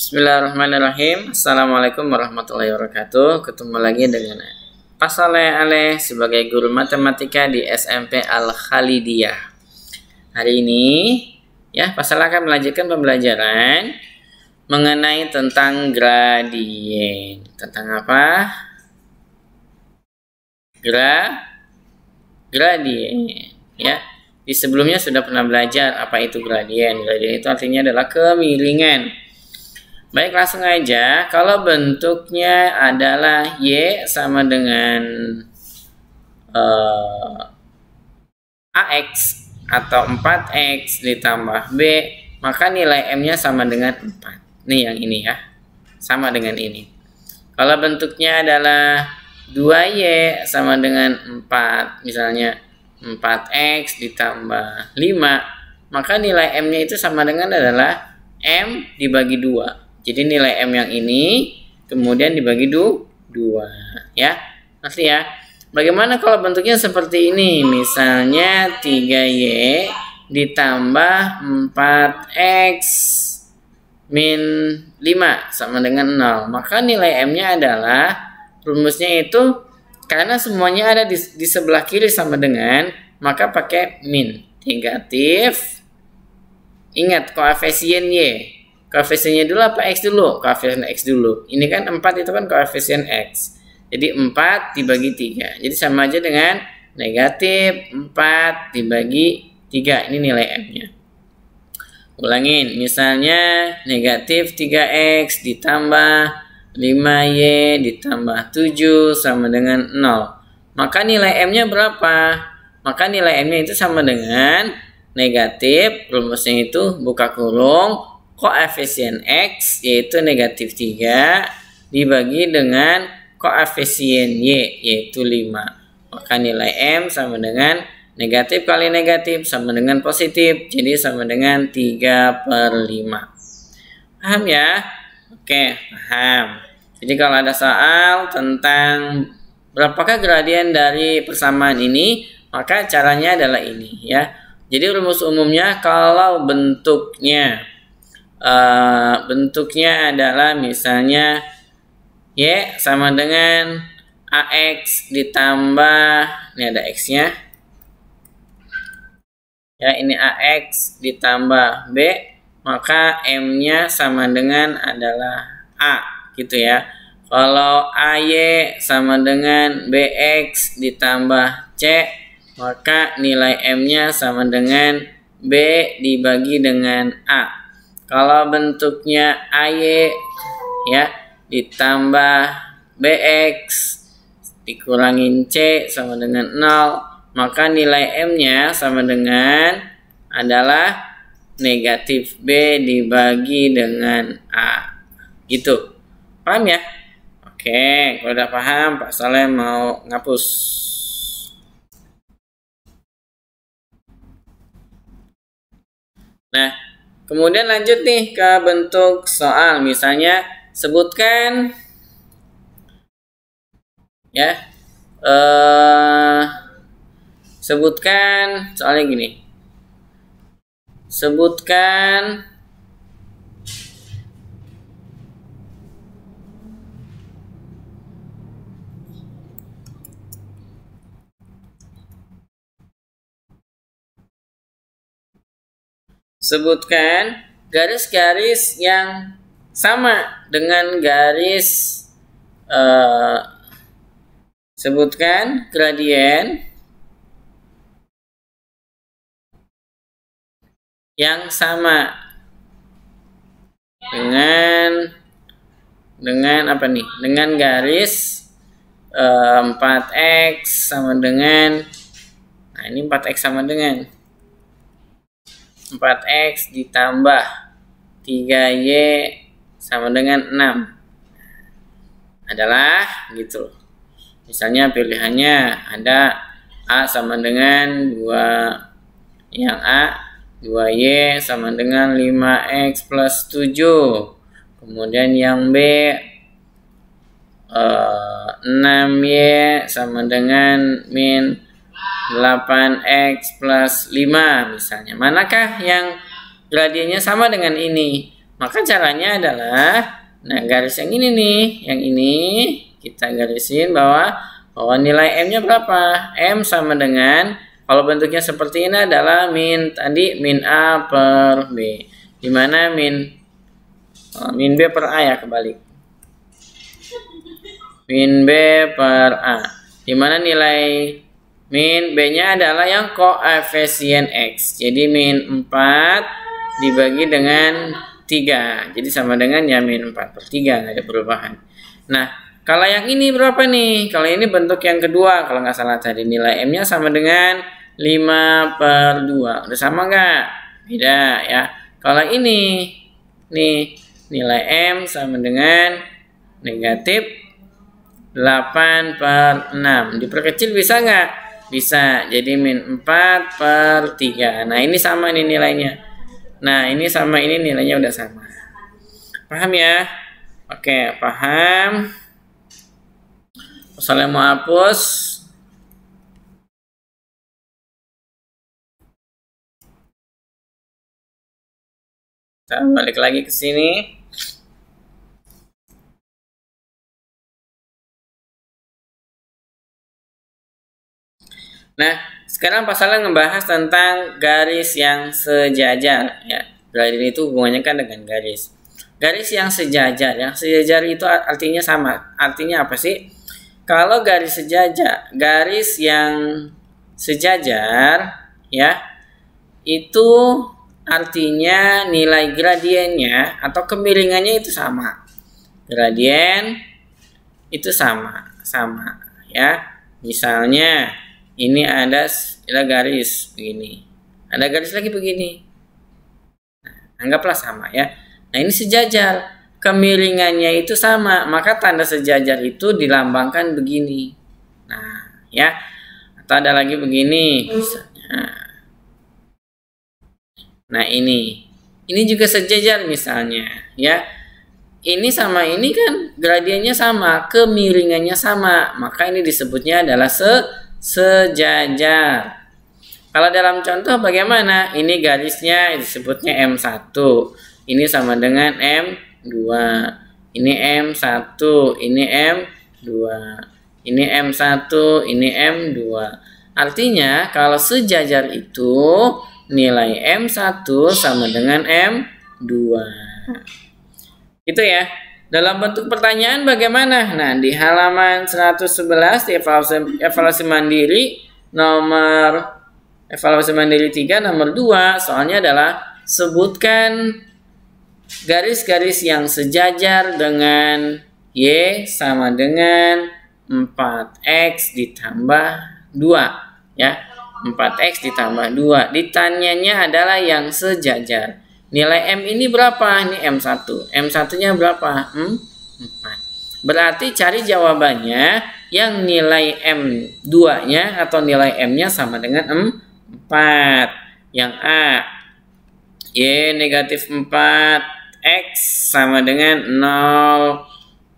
Bismillahirrahmanirrahim. Assalamualaikum warahmatullahi wabarakatuh. Ketemu lagi dengan Pak Saleh Aleh sebagai guru matematika di SMP Al-Khalidiyah. Hari ini Pak Saleh akan melanjutkan pembelajaran mengenai tentang gradien. Tentang apa? Gradien. Di sebelumnya sudah pernah belajar apa itu gradien. Gradien itu artinya adalah kemiringan. Baik, langsung aja. Kalau bentuknya adalah Y sama dengan AX atau 4X ditambah B, maka nilai M-nya sama dengan 4. Nih yang ini ya, sama dengan ini. Kalau bentuknya adalah 2Y sama dengan 4, misalnya 4X ditambah 5, maka nilai M-nya itu sama dengan adalah M dibagi 2. Jadi nilai M yang ini kemudian dibagi 2 ya. Nanti ya. Bagaimana kalau bentuknya seperti ini? Misalnya 3Y ditambah 4X min 5 sama dengan 0. Maka nilai M-nya adalah, rumusnya itu karena semuanya ada di sebelah kiri sama dengan, maka pakai min. Negatif. Ingat koefisien Y. Koefisiennya dulu apa X dulu? Koefisien X dulu. Ini kan 4 itu kan koefisien X. Jadi 4 dibagi 3. Jadi sama aja dengan negatif 4 dibagi 3. Ini nilai M-nya. Ulangin. Misalnya negatif 3X ditambah 5Y ditambah 7 sama dengan 0. Maka nilai M-nya berapa? Maka nilai M-nya itu sama dengan negatif, rumusnya itu buka kurung, koefisien X yaitu negatif 3 dibagi dengan koefisien Y yaitu 5. Maka nilai M sama dengan negatif kali negatif sama dengan positif. Jadi sama dengan 3/5. Paham ya? Oke, paham. Jadi kalau ada soal tentang berapakah gradien dari persamaan ini, maka caranya adalah ini ya. Jadi rumus umumnya kalau bentuknya adalah misalnya Y sama dengan AX ditambah, ini ada X-nya ya, ini AX ditambah B, maka M-nya sama dengan adalah A gitu ya. Kalau AY sama dengan BX ditambah C, maka nilai M-nya sama dengan B dibagi dengan A. Kalau bentuknya AY ya ditambah BX dikurangin C sama dengan 0, maka nilai M-nya sama dengan adalah negatif B dibagi dengan A. Gitu. Paham ya? Oke, kalau udah paham Pak Saleh mau ngapus. Nah, kemudian lanjut nih ke bentuk soal. Misalnya sebutkan ya, sebutkan soalnya gini. Sebutkan garis-garis yang sama dengan garis sebutkan gradien yang sama dengan apa nih? Dengan garis 4X sama dengan, nah ini 4X sama dengan 4X ditambah 3Y sama dengan 6 adalah gitu. Misalnya pilihannya ada A sama dengan 2, yang A 2Y sama dengan 5X plus 7, kemudian yang B 6Y sama dengan min 8X plus 5 misalnya. Manakah yang gradiennya sama dengan ini? Maka caranya adalah, nah garis yang ini nih, yang ini kita garisin bahwa nilai M-nya berapa? M sama dengan, kalau bentuknya seperti ini adalah min A per B. Dimana min B per A ya, kebalik. Min B per A. Dimana nilai min B-nya adalah yang koefisien X. Jadi min 4 dibagi dengan 3. Jadi sama dengan ya min 4 per 3, nggak ada perubahan. Nah, kalau yang ini berapa nih? Kalau ini bentuk yang kedua, kalau nggak salah tadi nilai M-nya sama dengan 5 per 2. Udah sama nggak? Beda ya. Kalau ini nih nilai M sama dengan negatif 8 per 6. Diperkecil bisa nggak? Bisa. Jadi min 4 per 3. Nah ini sama nih nilainya. Nah ini sama ini nilainya udah sama. Paham ya? Oke, paham. Soalnya mau hapus. Kita balik lagi ke sini. Nah, sekarang pasalnya ngebahas tentang garis yang sejajar ya. Garis itu hubungannya kan dengan garis. Garis yang sejajar. Yang sejajar itu artinya sama. Artinya apa sih? Kalau garis sejajar, garis yang sejajar ya, itu artinya nilai gradiennya atau kemiringannya itu sama. Gradien itu sama ya. Misalnya ini ada garis begini, ada garis lagi begini. Nah, anggaplah sama ya. Nah ini sejajar, kemiringannya itu sama, maka tanda sejajar itu dilambangkan begini. Nah ya, atau ada lagi begini misalnya. Nah ini juga sejajar misalnya ya. Ini sama ini kan gradiennya sama, kemiringannya sama, maka ini disebutnya adalah sejajar. Kalau dalam contoh bagaimana? Ini garisnya disebutnya M1. Ini sama dengan M2. Ini M1, ini M2. Ini M1, ini M2. Artinya kalau sejajar itu nilai M1 sama dengan M2. Itu ya. Dalam bentuk pertanyaan bagaimana? Nah, di halaman 111 di evaluasi mandiri nomor evaluasi mandiri 3 nomor 2, soalnya adalah sebutkan garis-garis yang sejajar dengan Y sama dengan 4X ditambah 2 ya. 4X ditambah 2. Ditanyanya adalah yang sejajar. Nilai M ini berapa? Ini M1. M1-nya berapa? 4. Berarti cari jawabannya yang nilai M2-nya atau nilai M-nya sama dengan 4. Yang A. Y negatif 4. X sama dengan 0.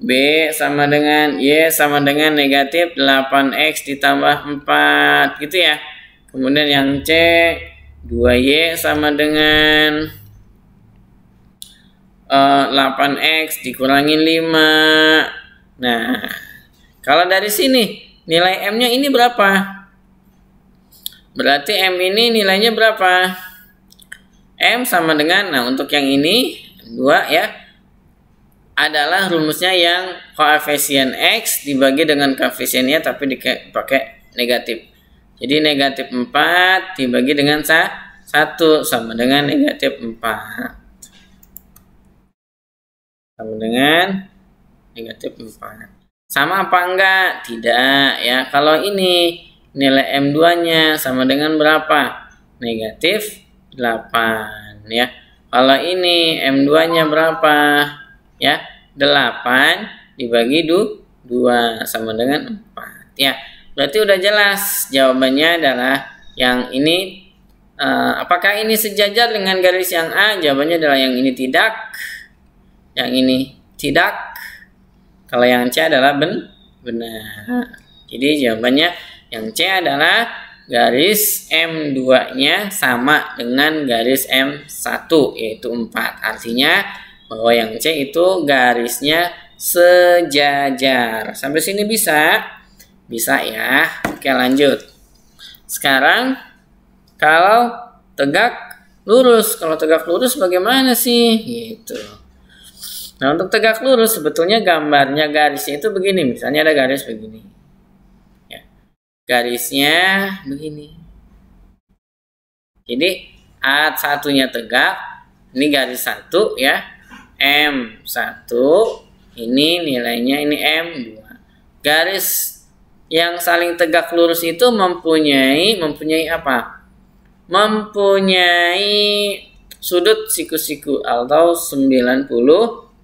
B sama dengan Y sama dengan negatif 8X ditambah 4. Gitu ya. Kemudian yang C. 2Y sama dengan 8X dikurangin 5. Nah, kalau dari sini nilai M-nya ini berapa? Berarti M ini nilainya berapa? M sama dengan, nah untuk yang ini 2 ya, adalah rumusnya yang koefisien X dibagi dengan koefisiennya tapi dipakai negatif. Jadi negatif 4 dibagi dengan 1 sama dengan negatif 4. Sama dengan negatif 4. Sama apa enggak? Tidak ya. Kalau ini nilai M2-nya sama dengan berapa? Negatif 8 ya. Kalau ini M2-nya berapa? Ya, 8 dibagi 2 sama dengan 4 ya. Berarti udah jelas jawabannya adalah yang ini. Apakah ini sejajar dengan garis yang A? Jawabannya adalah yang ini tidak. Yang ini tidak. Kalau yang C adalah benar. Jadi jawabannya yang C adalah garis M2-nya sama dengan garis M1 yaitu 4. Artinya bahwa yang C itu garisnya sejajar. Sampai sini bisa? Bisa ya. Oke, lanjut. Sekarang kalau tegak lurus. Kalau tegak lurus bagaimana sih? Gitu. Nah, untuk tegak lurus sebetulnya gambarnya garisnya itu begini. Misalnya ada garis begini. Ya. Garisnya begini. Jadi A1-nya tegak. Ini garis 1 ya. M1. Ini nilainya ini M2. Garis yang saling tegak lurus itu mempunyai apa? Mempunyai sudut siku-siku atau 90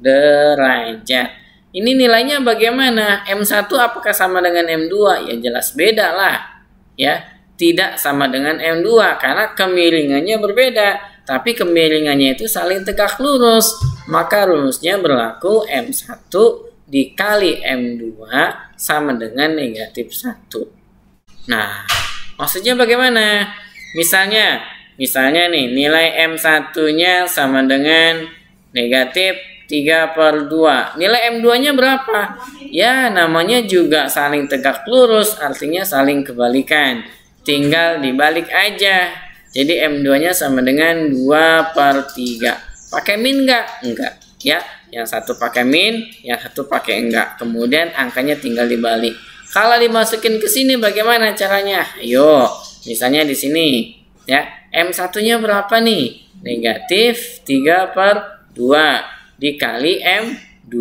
derajat. Ini nilainya bagaimana? M1 apakah sama dengan M2? Ya jelas beda lah. Ya, tidak sama dengan M2 karena kemiringannya berbeda. Tapi kemiringannya itu saling tegak lurus. Maka rumusnya berlaku M1 dikali M2 sama dengan negatif 1. Nah, maksudnya bagaimana? Misalnya nih nilai M1-nya sama dengan negatif 3/2. Nilai M2-nya berapa? Ya, namanya juga saling tegak lurus, artinya saling kebalikan. Tinggal dibalik aja. Jadi M2-nya sama dengan 2/3. Pakai min enggak? Enggak. Ya, yang satu pakai min, yang satu pakai enggak. Kemudian angkanya tinggal dibalik. Kalau dimasukin ke sini bagaimana caranya? Ayo, misalnya di sini ya, M1-nya berapa nih? Negatif 3/2 dikali M2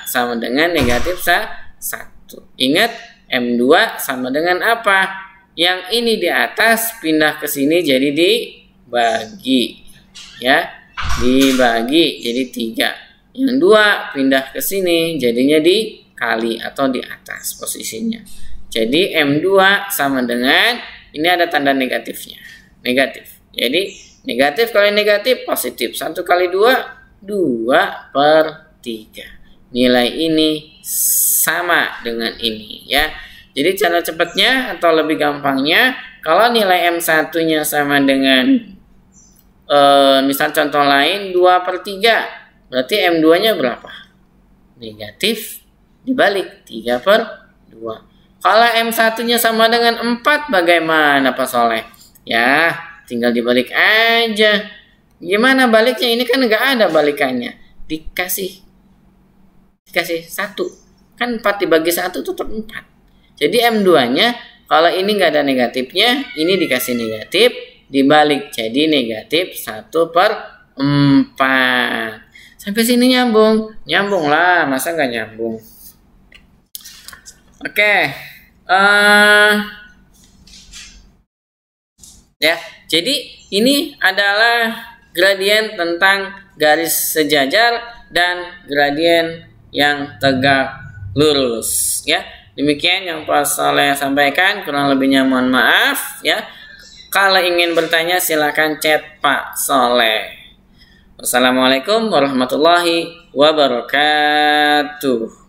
sama dengan negatif 1. Ingat, M2 sama dengan apa? Yang ini di atas pindah ke sini jadi dibagi. Ya, dibagi jadi 3. Yang 2 pindah ke sini jadinya dikali atau di atas posisinya. Jadi M2 sama dengan, ini ada tanda negatifnya. Negatif. Jadi negatif kali negatif positif. 1 kali 2 2/3. Nilai ini sama dengan ini ya. Jadi cara cepatnya atau lebih gampangnya, kalau nilai M1-nya sama dengan misal contoh lain 2/3, berarti M2-nya berapa? Negatif dibalik 3/2. Kalau M1-nya sama dengan 4 bagaimana Pak Soleh? Ya, tinggal dibalik aja. Gimana baliknya? Ini kan nggak ada balikannya. Dikasih 1. Kan 4 dibagi 1 tetap 4. Jadi M2-nya kalau ini nggak ada negatifnya, ini dikasih negatif, dibalik jadi negatif 1/4. Sampai sini nyambung? Nyambung lah, masa nggak nyambung? Oke. Ya, jadi ini adalah gradien tentang garis sejajar dan gradien yang tegak lurus ya. Demikian yang Pak Soleh sampaikan, kurang lebihnya mohon maaf ya. Kalau ingin bertanya silakan chat Pak Soleh. Wassalamualaikum warahmatullahi wabarakatuh.